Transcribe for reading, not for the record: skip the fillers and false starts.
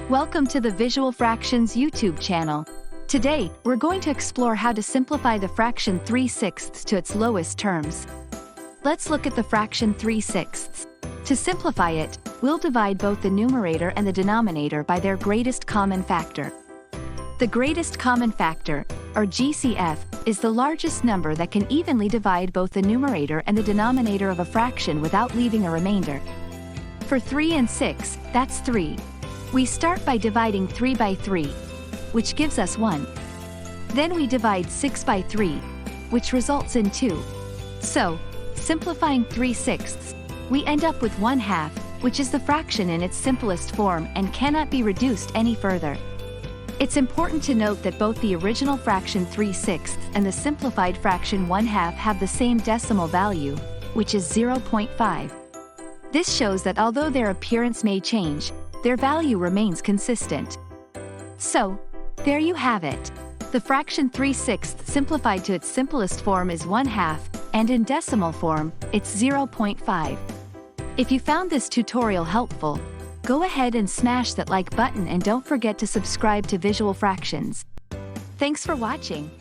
Welcome to the Visual Fractions YouTube channel. Today, we're going to explore how to simplify the fraction 3/6 to its lowest terms. Let's look at the fraction 3/6. To simplify it, we'll divide both the numerator and the denominator by their greatest common factor. The greatest common factor, or GCF, is the largest number that can evenly divide both the numerator and the denominator of a fraction without leaving a remainder. For 3 and 6, that's 3. We start by dividing 3 by 3, which gives us 1. Then we divide 6 by 3, which results in 2. So, simplifying 3/6, we end up with 1/2, which is the fraction in its simplest form and cannot be reduced any further. It's important to note that both the original fraction 3/6 and the simplified fraction 1/2 have the same decimal value, which is 0.5. This shows that although their appearance may change, their value remains consistent. So, there you have it. The fraction 3/6 simplified to its simplest form is 1/2, and in decimal form, it's 0.5. If you found this tutorial helpful, go ahead and smash that like button and don't forget to subscribe to Visual Fractions. Thanks for watching.